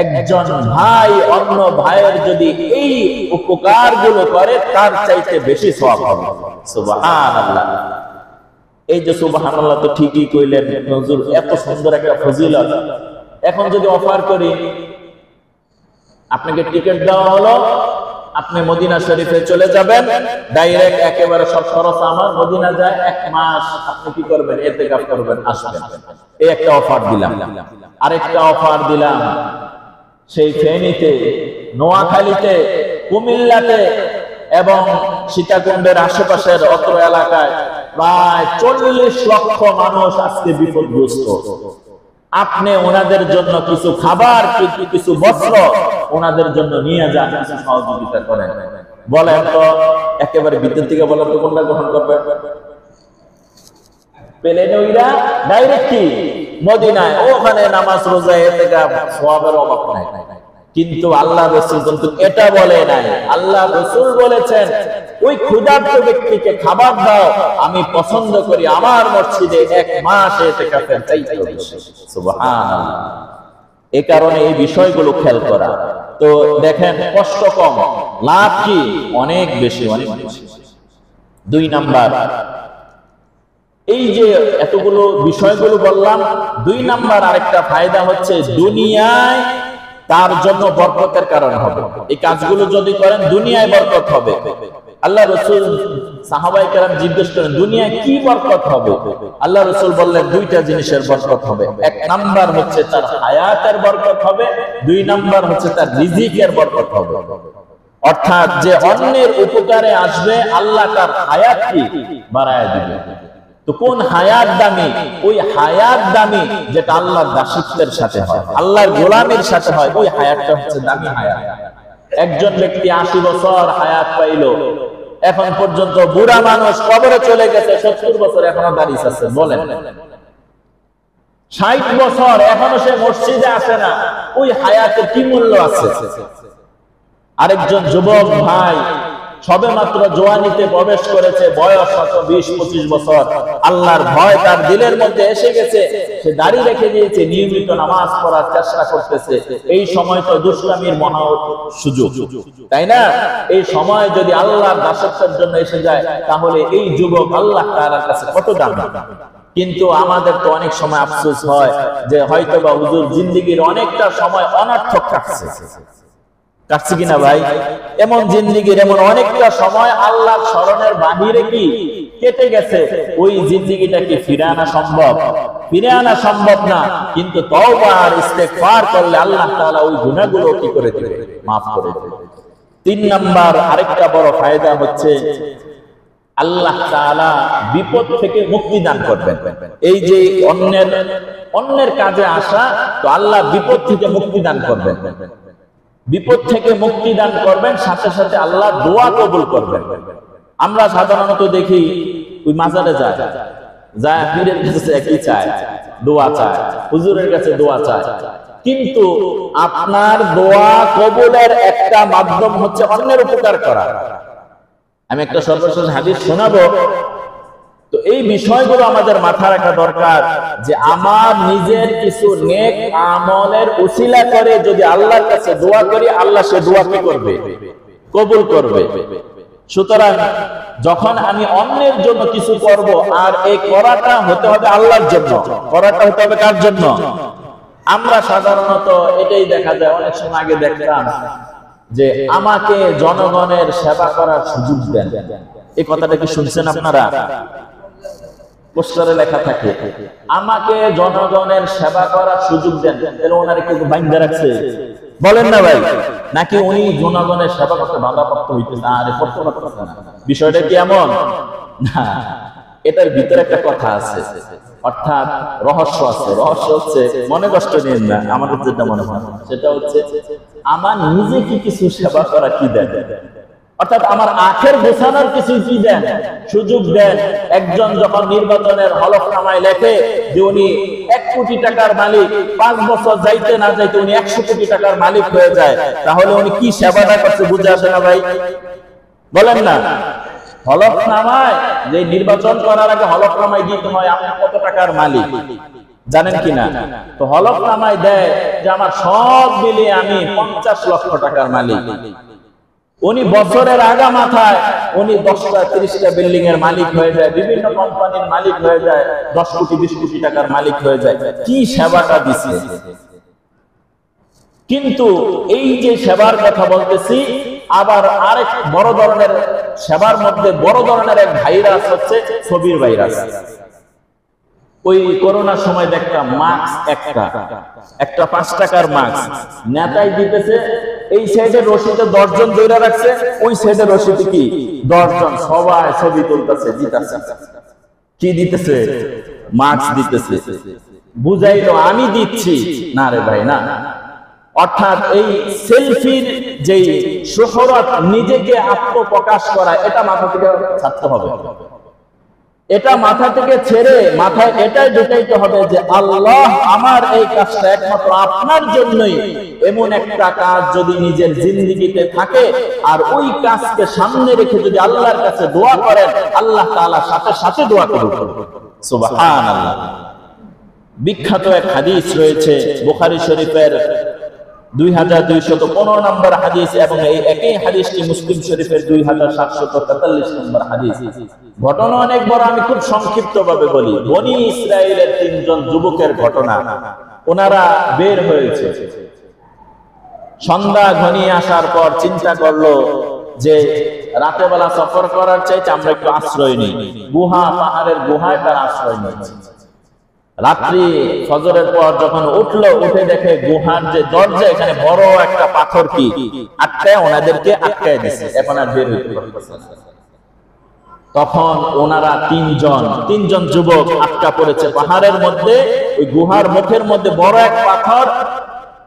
একজন ভাই অন্য ভাইয়ের যদি এই উপকারগুলো করে তার চাইতে বেশি সওয়াব হবে। সুবহানাল্লাহ। এই যে সুবহানাল্লাহ তো ঠিকই কইলেন হুজুর, এত সুন্দর একটা ফজিলত। এখন যদি অফার করি, আপনাকে টিকিট দেওয়া হলো, আপনি মদিনা শরীফে চলে যাবেন, ডাইরেক্ট একেবারে সব খরচ আমার, মদিনা যায়, এক মাস আপনি কি করবেন? ইতিকাফ করবেন, আসবেন। এই একটা অফার দিলাম। আরেকটা অফার দিলাম, সেই ফেনীতে, নোয়াখালীতে, কুমিল্লাতে এবং সীতাকুণ্ডের আশেপাশের অত্র এলাকায় প্রায় 40 লক্ষ মানুষ আজকে বিপদগ্রস্ত। আপনি ওনাদের জন্য কিছু খাবার, কিছু বস্ত্র ওনাদের জন্য নিয়ে যান, কিছু সহযোগিতা করেন। বলেন তো, একেবারে ভিতর থেকে বলেন তো কোনটা গ্রহণ করবেন? প্লেনে উইরা ডাইরেক্ট কি মদিনায়, ওখানে নামাজ রোজা ইতিকাফ সওয়াবের অভাব নাই। কিন্তু আল্লাহ রাসূল কিন্তু এটা বলে নাই। আল্লাহ রাসূল বলেছেন ওই ক্ষুধার্ত ব্যক্তিকে খাবার দাও, আমি পছন্দ করি আমার মসজিদে এক মাস ইতিকাফের চাইতে বেশি। সুবহানাল্লাহ। এই কারণে এই বিষয়গুলো খেয়াল করা। তো দেখেন, কষ্ট কম, লাভ কি অনেক বেশি, অনেক বেশি। 2 নাম্বার, এই যে এতগুলো বিষয়গুলো বললাম, 2 নাম্বার আরেকটা ফায়দা হচ্ছে দুনিয়ায় তার জন্য বরকতের কারণ হবে। এই কাজগুলো যদি করেন দুনিয়ায় বরকত হবে। আল্লাহ রাসূল সাহাবায়ে কেরাম জিজ্ঞেস করেন দুনিয়ায় কি বরকত হবে? আল্লাহ রাসূল বললেন 2টা জিনিসের বরকত হবে। 1 নাম্বার হচ্ছে তার হায়াতের বরকত হবে, 2 নাম্বার হচ্ছে তার রিজিকের বরকত হবে। অর্থাৎ যে অন্যের উপকারে আসবে, আল্লাহ তার হায়াতকে বাড়ায় দিবে। তো কোন হায়াত দামি? ওই হায়াত দামি যেটা আল্লাহর দাসত্বের সাথে হয়, আল্লাহর গোলামের সাথে হয়, ওই হায়াতটা হচ্ছে দামি হায়াত। একজন ব্যক্তি 80 বছর হায়াত পাইলো, এখন পর্যন্ত বুড়া মানুষ কবরে চলে গেছে, 70 বছর এখনো দাঁড়িয়ে আছে। বলেন 60 বছর এখনো সে মসজিদে আসে না, ওই হায়াতের কি মূল্য আছে? আরেকজন যুবক ভাই সবে মাত্র জওয়ানিতে প্রবেশ করেছে, বয়স হয়তো 20-25 বছর, আল্লাহর ভয় তার দিলের মধ্যে এসে গেছে, সে দাড়ি রেখে দিয়েছে, নিয়মিত নামাজ পড়ার চেষ্টা করতেছে। এই সময় তো দুষ্কামির মহা সুযোগ, তাই না? এই সময় যদি আল্লাহর দাসত্বের জন্য এসে যায়, তাহলে এই যুবক আল্লাহ তাআলার কাছে কত দামি। কিন্তু আমাদের তো অনেক সময় আফসোস হয় যে হয়তোবা হুজুর জিন্দেগীর অনেকটা সময় অনর্থক কাটছে কিনা ভাই? এমন জিন্দেগির এমন অনেকটা সময় আল্লাহর স্মরণের বাহিরে কি কেটে গেছে। ওই জিন্দেগিটা কি ফিরে আনা সম্ভব? ফিরে আনা সম্ভব না। কিন্তু তওবা আর ইস্তেগফার করলে আল্লাহ তাআলা ওই গুনাহগুলো কি করে দিবে? মাফ করে দিবে। 3 নাম্বার আরেকটা বড় ফায়দা হচ্ছে আল্লাহ তাআলা বিপদ থেকে মুক্তি দান করবেন। এই যে অন্যের কাজে আসা, তো আল্লাহ বিপদ থেকে মুক্তি দান করবেন। বিপদ থেকে মুক্তি দান করবেন, সাথে সাথে আল্লাহ দোয়া কবুল করবেন। আমরা সাধারণত দেখি ওই মাজারে যায়, পীরের কাছে একই চায়, দোয়া চায়, হুজুরের কাছে দোয়া চায়। কিন্তু আপনার দোয়া কবুলের একটা মাধ্যম হচ্ছে অন্যের উপকার করা। আমি একটা সর্বশেষ হাদিস শোনাবো। তো এই বিষয়গুলো আমাদের মাথায় রাখা দরকার যে আমার নিজের কিছু নেক আমলের উসিলা করে যদি আল্লাহর কাছে দোয়া করি, আল্লাহ সে দোয়া কি করবে? কবুল করবে। সুতরাং যখন আমি অন্যের জন্য কিছু করব, আর এই করাটা হতে হবে আল্লাহর জন্য, করাটা হতে হবে কার জন্য? আমরা সাধারণত এটাই দেখা যায়, অনেক সময় আগে দেখতাম যে আমাকে জনগণের সেবা করার সুযোগ দেন। এই কথাটা কি শুনছেন আপনারা? পোস্টারে লেখা থাকে আমাকে জনগণের সেবা করার সুযোগ দেন। তাহলে ওনারে কেউ বাইন্ধে রাখছে? বলেন না ভাই? নাকি উনি জনগণের সেবা করতে বাধাপ্রাপ্ত হইতেছে? আরে করতে পারতেছে না। বিষয়টা কি এমন না? এটার ভিতরে একটা কথা আছে, অর্থাৎ রহস্য আছে। রহস্য হচ্ছে, মনে কষ্ট নিন না, আমাদের যেটা মনে হয় সেটা হচ্ছে আমার নিজে কি কিছু সেবা করা কি দেন। অর্থাৎ আমার আখের গোছানোর কিছু কি দেন, সুযোগ দেন। একজন যখন নির্বাচনের হলফনামায় লেখে যে উনি 1 কোটি টাকার মালিক, 5 বছর যাইতে না যাইতে উনি 100 কোটি টাকার মালিক হয়ে যায়, তাহলে উনি কি সেবাটা করছে বুঝে আসে না ভাই? বলেন না। হলফনামায় যে নির্বাচন করার আগে হলফনামায় দিতে হয় আপনি কত টাকার মালিক, জানেন কিনা? তো হলফনামায় দেয় যে আমার সব মিলিয়ে আমি 50 লক্ষ টাকার মালিক। উনি বছরের আগা মাথায় উনি 10টা 30টা বিল্ডিং এর মালিক হয়ে যায়, বিভিন্ন কোম্পানির মালিক হয়ে যায়, 10 কোটি 20 কোটি টাকার মালিক হয়ে যায়। কি সেবাটা দিছে! কিন্তু এই যে সেবার কথা বলতেছি, আবার আরেক বড় ধরনের সেবার মধ্যে বড় ধরনের এক ভাইরাস হচ্ছে ছবির ভাইরাস। ওই করোনার সময় দেখতাম মাস্ক একটা 5 টাকার মাস্ক নেতাই দিতেছে, এই সাইডে রশিদে 10 জন ধরে রাখছে, ওই সাইডে রশিদে কি 10 জন, সবাই ছবি তুলতেছে, দিতেছে। কি দিতেছে? মাস্ক দিতেছে। বুঝাইলো আমি দিচ্ছি না রে ভাই, না। অর্থাৎ এই সেলফির যে শোহরত, নিজেকে আত্মপ্রকাশ করা, এটা মাথা থেকে ছাড়তে হবে। এটা মাথা থেকে ছেড়ে মাথায় এটাই ঢুকাইতে হবে যে আল্লাহ আমার এই কাজটা একমাত্র আপনার জন্যই। এমন একটা কাজ যদি নিজের জিন্দেগিতে থাকে আর ওই কাজকে সামনে রেখে যদি আল্লাহর কাছে দোয়া করেন, আল্লাহ তাআলা সাথে সাথে দোয়া করবেন। সুবহানাল্লাহ। বিখ্যাত এক হাদিস রয়েছে বুখারী শরীফের 2215 নম্বর হাদিস, এবং এই একই হাদিসটি মুসলিম শরীফের 2743 নম্বর হাদিস। ঘটনা অনেক বড়, আমি খুব সংক্ষিপ্ত ভাবে বলি। বনি ইসরায়েলের 3 জন যুবকের ঘটনা। ওনারা বের হয়েছে, সন্ধ্যা ঘনিয়ে আসার পর চিন্তা করলো যে রাতে বেলা সফর করার চাইতে আমরা একটু আশ্রয় নিই। পাহাড়ের গুহায় তারা আশ্রয় নিয়েছে। রাত্রি ফজরের পর যখন উঠে দেখে গুহার যে দরজা, এখানে বড় একটা পাথর কি আটকায় ওনাদেরকে আটকায় দিছে, এখন আর বের হইতে পারতেছে না। তখন ওনারা 3 জন যুবক আটকা পড়েছে পাহাড়ের মধ্যে, ওই গুহার মুখের মধ্যে বড় এক পাথর,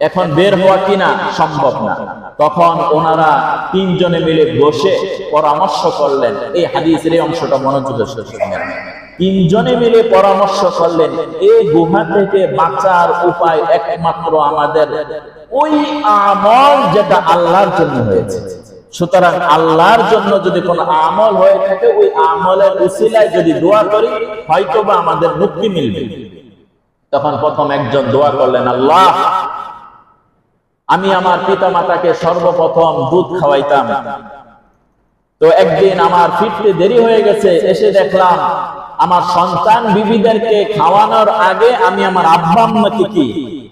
এখন বের হওয়া কিনা সম্ভব না। তখন ওনারা 3 জনে মিলে বসে পরামর্শ করলেন। এই হাদিসের এই অংশটা মনোযোগের সাথে শুনবেন। 3 জনে মিলে পরামর্শ করলেন এই গুহা থেকে বাঁচার উপায় একমাত্র আমাদের ওই আমল যেটা আল্লাহর জন্য হয়েছে। সুতরাং আল্লাহর জন্য যদি কোনো আমল হয়ে থাকে, ওই আমলের উসিলায় যদি দোয়া করি, হয়তোবা আমাদের মুক্তি মিলবে। তখন প্রথম একজন দোয়া করলেন, আল্লাহ আমি আমার পিতামাতাকে সর্বপ্রথম দুধ খাওয়াইতাম, তো একদিন আমার ফিরতে দেরি হয়ে গেছে, এসে দেখলাম আমার সন্তান বিবিদেরকে খাওয়ানোর আগে আমি আমার আব্বা আম্মাকে কি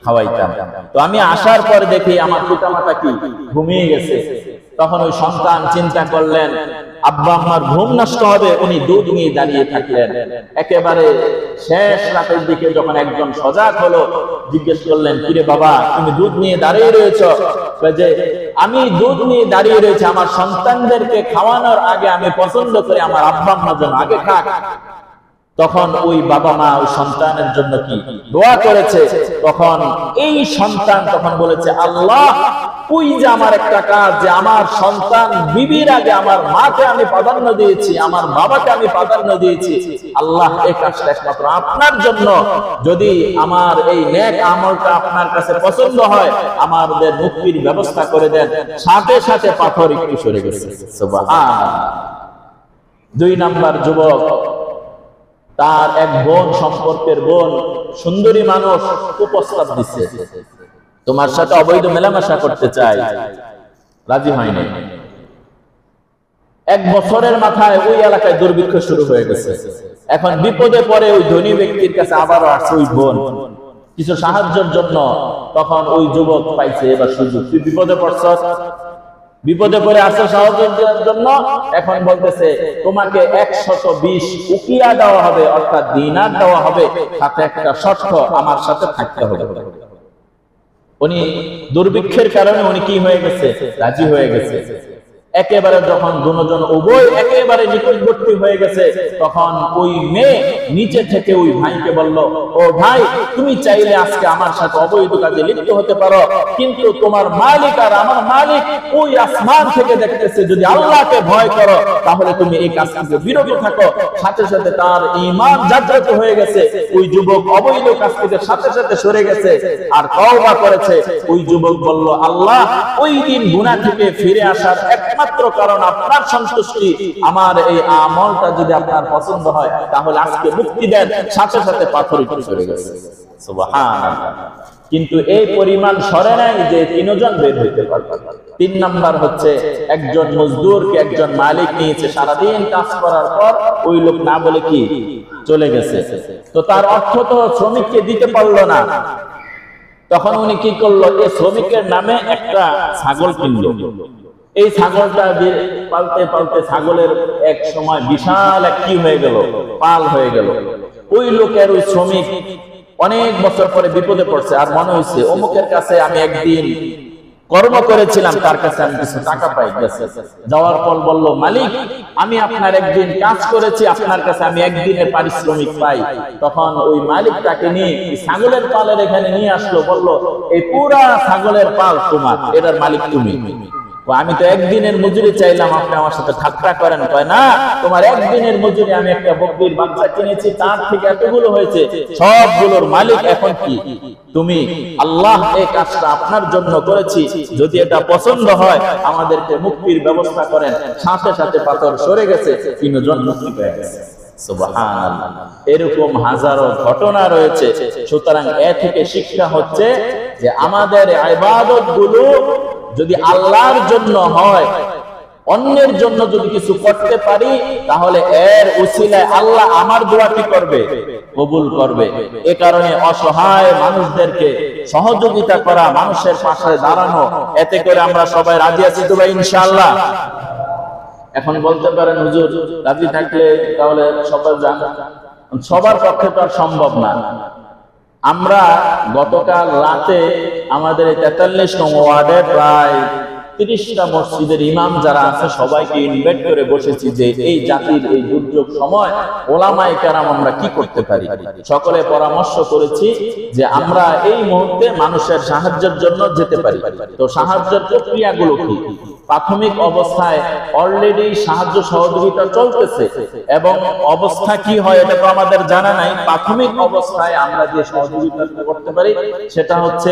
খাওয়াইতাম। তো আমি আসার পর দেখি আমার পিতামাতা কি ঘুমিয়ে গেছে। তখন ওই সন্তান চিন্তা করলেন আব্বা আম্মার ঘুম নষ্ট হবে, উনি দুধ নিয়ে দাঁড়িয়ে থাকলেন। একেবারে শেষ রাতের দিকে যখন একজন সজাগ হলো, জিজ্ঞেস করলেন, কিরে বাবা তুমি দুধ নিয়ে দাঁড়িয়ে রয়েছ? যে আমি দুধ নিয়ে দাঁড়িয়ে রয়েছে, আমার সন্তানদেরকে খাওয়ানোর আগে আমি পছন্দ করি আমার আব্বা আম্মা যেন আগে খাক। তখন ওই বাবা মা ওই সন্তানের জন্য কি দোয়া করেছে। তখন এই সন্তান তখন বলেছে, আল্লাহ ওই যে আমার একটা কাজ, যে আমার সন্তান বিবির আগে আমার মাকে আমি প্রাধান্য দিয়েছি, আমার বাবাকে আমি প্রাধান্য দিয়েছি, আল্লাহ এই কাজটা একমাত্র আপনার জন্য। যদি আমার এই নেক আমলটা আপনার কাছে পছন্দ হয়, আমাদের মুক্তির ব্যবস্থা করে দেন। সাথে সাথে পাথর একটু সরে গেছে। সুবহানাল্লাহ। 2 নাম্বার যুবক, তার এক বোন, সম্পর্কের বোন, সুন্দরী মানুষ, প্রস্তাব দিচ্ছে তোমার সাথে অবৈধ মেলামেশা করতে চাই, রাজি হয়নি। 1 বছরের মাথায় ওই এলাকায় দুর্ভিক্ষ শুরু হয়ে গেছে। এখন বিপদে পড়ে ওই ধনী ব্যক্তির কাছে আবারও আসছে ওই বোন কিছু সাহায্যের জন্য। তখন ওই যুবক পাইছে এবার সুযোগ, তুই বিপদে পড়ছ, বিপদে পড়ে আসছে সাহায্যের জন্য। এখন বলতেছে তোমাকে 120 উকিয়া দেওয়া হবে, অর্থাৎ দিনার দেওয়া হবে, সাথে একটা শর্ত, আমার সাথে থাকতে হবে। উনি দুর্ভিক্ষের কারণে উনি কি হয়ে গেছে, রাজি হয়ে গেছে। একেবারে যখন দুজন উভয় একেবারে নিকটবর্তী হয়ে গেছে, তখন ওই মেয়ে নিচে থেকে ওই ভাইকে বলল, ও ভাই, তুমি চাইলে আজকে আমার সাথে অবৈধ কাজে লিপ্ত হতে পারো, কিন্তু তোমার মালিক আর আমার মালিক ওই আসমান থেকে দেখতেছে, যদি আল্লাহকে ভয় করো তাহলে তুমি এই কাজ থেকে বিরত থাকো। সাথে সাথে তার ঈমান জাগ্রত হয়ে গেছে, ওই যুবক অবৈধ কাজ থেকে সাথে সাথে সরে গেছে আর তওবা করেছে। ওই যুবক বলল, আল্লাহ, ওই দিন গুনাহ থেকে ফিরে আসার একমাত্র কারণ আপনার সন্তুষ্টি, আমার এই আমলটা যদি আপনার পছন্দ হয় তাহলে আজকে মুক্তি দেন। সাথে সাথে পাথর সরে গেছে। সুবহানাল্লাহ। কিন্তু এই পরিমাণ সরে নাই যে তিনজন বের হইতে পারবে। 3 নাম্বার হচ্ছে, একজন মজদুরকে একজন মালিক নিয়েছে, সারাদিন কাজ করার পর ওই লোক না বলে কি চলে গেছে। তো তার অর্থ তো শ্রমিককে দিতে পারলো না। তখন উনি কি করলো, এই শ্রমিকের নামে একটা ছাগল কিনলো। এই ছাগলটা পালতে পালতে ছাগলের এক সময় বিশাল এক কি হয়ে গেল, পাল হয়ে গেল। ওই লোকের ওই শ্রমিক অনেক বছর পরে বিপদে পড়ছে, আর মনে হয়েছে অমুকের কাছে আমি একদিন কর্ম করেছিলাম, তার কাছে আমি কিছু টাকা পাই গেছে। যাওয়ার পর বলল, মালিক, আমি আপনার একদিন কাজ করেছি, আপনার কাছে আমি একদিনের পারিশ্রমিক পাই। তখন ওই মালিক তাকে নিয়ে ছাগলের পালের এখানে নিয়ে আসলো, বলল, এই পুরা ছাগলের পাল তোমার, এটার মালিক তুমি। আমি তো একদিনের মজুরি চাইলাম, আপনি আমার সাথে ঠাট্টা করেন। কয়, না, তোমার একদিনের মজুরি আমি একটা বকরির বাচ্চা কিনেছি, তার থেকে এতগুলো হয়েছে, সবগুলোর মালিক এখন কি তুমি। আল্লাহ এই কাজটা আপনার জন্য করেছি, যদি এটা পছন্দ হয় আমাদেরকে মুক্তির ব্যবস্থা করেন। সাথে সাথে পাথর সরে গেছে, তিনজন মুক্তি পেয়ে গেছে। সুবহানাল্লাহ। এরকম হাজারো ঘটনা রয়েছে। সুতরাং এ থেকে শিক্ষা হচ্ছে যে আমাদের ইবাদত গুলো যদি আল্লাহর জন্য হয়, অন্যের জন্য যদি কিছু করতে পারি, তাহলে এর উসিলায় আল্লাহ আমার দোয়া কি করবে, কবুল করবে। এ কারণে অসহায় মানুষদেরকে সহযোগিতা করা, মানুষের পাশে দাঁড়ানো, এতে করে আমরা সবাই রাজি আছি তো ভাই ইনশাআল্লাহ। এখন বলতে পারেন, হুজুর রাজি থাকলে তাহলে সবাই যান। সবার পক্ষে তো আর সম্ভব না। আমরা গতকাল রাতে আমাদের 43 নং ওয়ার্ডে প্রায় 30টা মসজিদের ইমাম যারা আছে সবাইকে ইনভাইট করে বসেছি যে এই জাতির এই দুর্যোগ সময় ওলামায়ে কেরাম আমরা কি করতে পারি। সকলে পরামর্শ করেছি যে আমরা এই মুহূর্তে মানুষের সাহায্যের জন্য যেতে পারি। তো সাহায্যের প্রক্রিয়াগুলো কি? প্রাথমিক অবস্থায় অলরেডি সাহায্য সহযোগিতা চলতেছে, এবং অবস্থা কি হয় এটা তো আমাদের জানা নাই। প্রাথমিক অবস্থায় আমরা যে সহযোগিতা করতে পারি সেটা হচ্ছে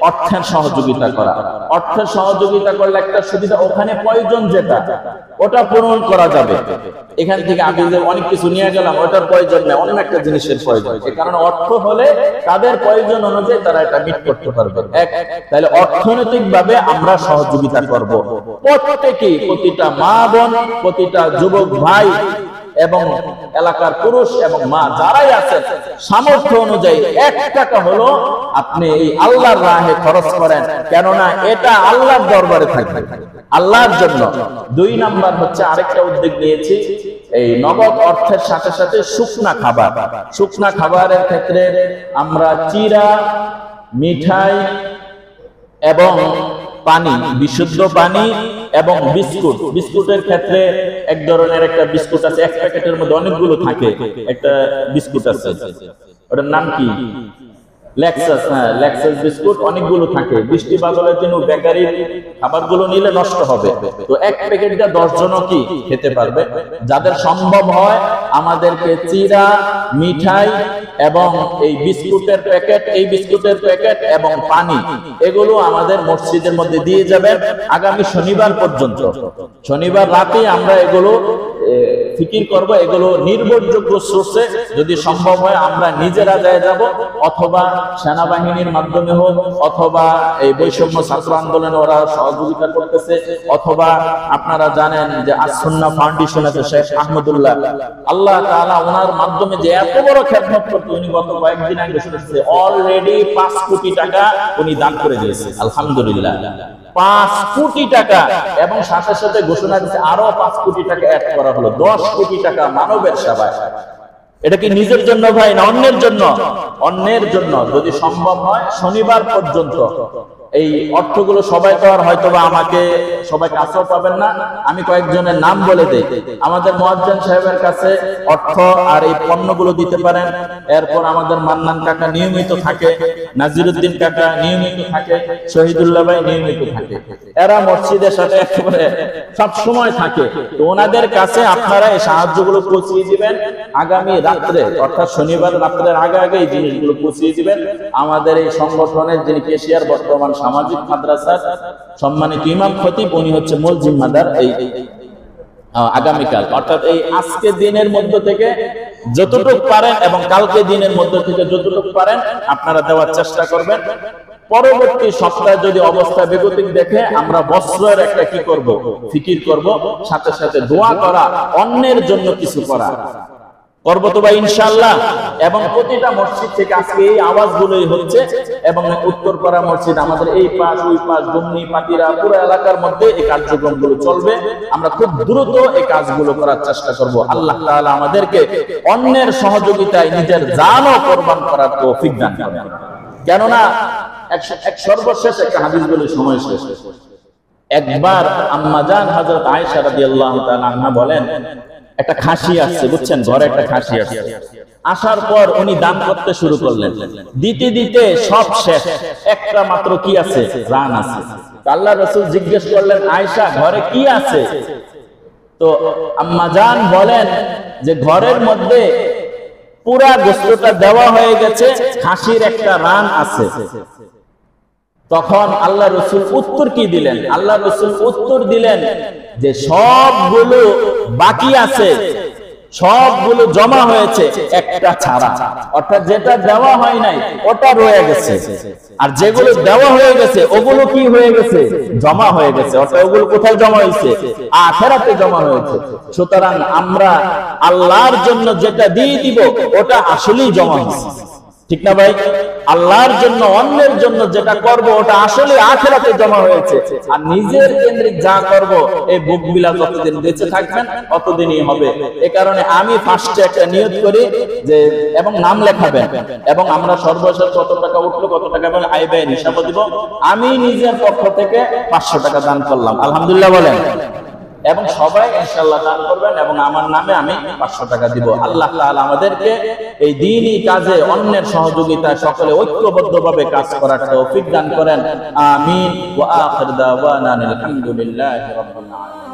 অর্থের সহযোগিতা করা। অর্থের সহযোগিতা করলে একটা সুবিধা, ওখানে প্রয়োজন যেটা ওটা পূরণ করা যাবে। এখান থেকে আমি যে অনেক কিছু নিয়ে গেলাম ওটার প্রয়োজন নেই, অন্য একটা জিনিসের প্রয়োজন। এই কারণে অর্থ হলে তাদের প্রয়োজন অনুযায়ী তারা এটা মিট করতে পারবে। তাহলে অর্থনৈতিক ভাবে আমরা সহযোগিতা করব। প্রত্যেকেই, প্রতিটা মা বোন, প্রতিটা যুবক ভাই এবং এলাকার পুরুষ এবং মা যারাই আছেন, সামর্থ্য অনুযায়ী 1 টাকা হলো আপনি এই আল্লাহর রাহে খরচ করেন, কেননা এটা আল্লাহর দরবারে থাকবে, আল্লাহর জন্য। 2 নাম্বার হচ্ছে আরেকটা উদ্যোগ নিয়েছি, এই নগদ অর্থের সাথে সাথে শুকনা খাবার। শুকনা খাবারের ক্ষেত্রে আমরা চিরা, মিঠাই এবং পানি, বিশুদ্ধ পানি এবং বিস্কুট। বিস্কুটের ক্ষেত্রে এক ধরনের একটা বিস্কুট আছে, এক প্যাকেটের মধ্যে অনেকগুলো থাকে। একটা বিস্কুট আছে, ওটার নাম কি? লেক্সাস। হ্যাঁ, লেক্সাস বিস্কুট অনেকগুলো থাকে। বৃষ্টি বাদলের জন্য বেকারির খাবারগুলো নিলে নষ্ট হবে। তো এক প্যাকেটটা 10 জনও কি খেতে পারবে। যাদের সম্ভব হয় আমাদেরকে চিরা, মিঠাই এবং এই বিস্কুটের প্যাকেট, এই বিস্কুটের প্যাকেট এবং পানি, এগুলো আমাদের মসজিদের মধ্যে দিয়ে যাবেন আগামী শনিবার পর্যন্ত। শনিবার রাতে আমরা এগুলো ফিকির করব। এগুলো নির্ভরযোগ্য সোর্সে যদি সম্ভব হয় আমরা নিজেরা যায় যাব, অথবা সেনাবাহিনীর মাধ্যমে হোক, অথবা এই বৈষম্য ছাত্র আন্দোলনে ওরা সহযোগিতা করতেছে, অথবা আপনারা জানেন যে আস-সুন্নাহ ফাউন্ডেশন আছে, শেখ আহমদুল্লাহ, আল্লাহ তাআলা ওনার মাধ্যমে যে এত বড় খেদমত করতে, উনি গত কয়েকদিন আগে শুনেছে অলরেডি 5 কোটি টাকা উনি দান করে দিয়েছে। আলহামদুলিল্লাহ, 5 কোটি টাকা, এবং সাথে সাথে ঘোষণা দিয়েছে আরো 5 কোটি টাকা অ্যাড করা হলো, 10 কোটি টাকা মানবের সেবায়। এটা কি নিজের জন্য ভাই না অন্যের জন্য? অন্যের জন্য। যদি সম্ভব হয় শনিবার পর্যন্ত এই অর্থগুলো সবাই তো আর হয়তো বা আমাকে সবাই কাছেও পাবেন না, আমি কয়েকজনের নাম বলে দেই। আমাদের মুয়াজ্জিন সাহেবের কাছে অর্থ আর এই পণ্যগুলো দিতে পারেন। এরপর আমাদের মান্নান কাকা নিয়মিত থাকে, নাজিরউদ্দিন কাকা নিয়মিত থাকে, শহীদুল্লাহ ভাই নিয়মিত থাকে। এরা মসজিদের সাথে একেবারে সব সময় থাকে। তো ওনাদের কাছে আপনারা এই সাহায্যগুলো পৌঁছিয়ে দিবেন। আগামী রাত্রে অর্থাৎ শনিবার রাত্রের আগে আগে এই জিনিসগুলো পৌঁছিয়ে দিবেন। আমাদের এই সংগঠনের যিনি কেশিয়ার বর্তমান সামাজিক মাদ্রাসার সম্মানিত ইমাম খতিব, উনি হচ্ছে মূল জিম্মাদার। এই আগামীকাল অর্থাৎ এই আজকে দিনের মধ্য থেকে যতটুকু পারেন এবং কালকে দিনের মধ্য থেকে যতটুকু পারেন আপনারা দেওয়ার চেষ্টা করবেন। পরবর্তী সপ্তাহে যদি অবস্থা বেগতিক দেখে আমরা বছরের একটা কি করব, ফিকির করব, সাথে সাথে দোয়া করা, অন্যের জন্য কিছু করা করব তো ভাই ইনশাআল্লাহ। এবং প্রতিটা মসজিদ থেকে আজকে এই আওয়াজগুলোই হচ্ছে এবং উত্তরপাড়া মসজিদ, আমাদের এই পাশ ওই পাশ, ডুমনি, পাতিরা, পুরো এলাকার মধ্যে এই কার্যক্রমগুলো চলবে। আমরা খুব দ্রুত এই কাজগুলো করার চেষ্টা করব। আল্লাহ তাআলা আমাদেরকে অন্যের সহযোগিতায় নিজের জানও কোরবান করার তৌফিক দান করেন। কেননা এক সর্বশেষ একটা হাদিস বলে সময় শেষ। একবার আম্মা জান হযরত আয়েশা রাদিয়াল্লাহু তাআলা আনহা বলেন, একটা খাসি আসছে, বুঝছেন, ঘরে একটা খাসি আসছে। আসার পর উনি দান করতে শুরু করলেন, দিতে দিতে সব শেষ, একটা মাত্র কি আছে, রান আছে। আল্লাহ রাসূল জিজ্ঞেস করলেন, আয়েশা ঘরে কি আছে? তো আম্মা জান বলেন যে ঘরের মধ্যে পুরা গোশতটা দেওয়া হয়ে গেছে, খাসির একটা রান আছে। তখন আল্লাহ রাসূল উত্তর কি দিলেন? আল্লাহ রাসূল উত্তর দিলেন যে সবগুলো বাকি আছে, সবগুলো জমা হয়েছে, একটা ছাড়া। অর্থাৎ যেটা দেওয়া হয় নাই ওটা রয়ে গেছে, আর যেগুলো দেওয়া হয়ে গেছে ওগুলো কি হয়ে গেছে, জমা হয়ে গেছে। অর্থাৎ ওগুলো কোথায় জমা হয়েছে? আখিরাতে জমা হয়েছে। সুতরাং আমরা আল্লাহর জন্য যেটা দিয়ে দিব ওটা আসলেই জমা হয়েছে, ঠিক না ভাই? আল্লাহর জন্য অন্যের জন্য যেটা করব ওটা আসলে আখিরাতে জমা হয়েছে। আর নিজের কেন্দ্রিক যা করব এই বুকবিলা যতদিন বেঁচে থাকবেন ততদিনই হবে। এই কারণে আমি ফার্স্টে একটা নিয়ত করি যে, এবং নাম লেখাবেন, এবং আমরা সর্বশেষ কত টাকা উঠলো, কত টাকা এবং আয় ব্যয়ের হিসাব দিব। আমি নিজের পক্ষ থেকে 500 টাকা দান করলাম, আলহামদুলিল্লাহ বলেন। এবং সবাই ইনশাআল্লাহ দান করবেন এবং আমার নামে আমি 500 টাকা দিব। আল্লাহ তাআলা আমাদেরকে এই দ্বীনি কাজে অন্যের সহযোগিতায় সকলে ঐক্যবদ্ধভাবে কাজ করার তৌফিক দান করেন। আমিন। ওয়া আখির দাওয়ানা আলহামদুলিল্লাহি রাব্বিল আলামিন।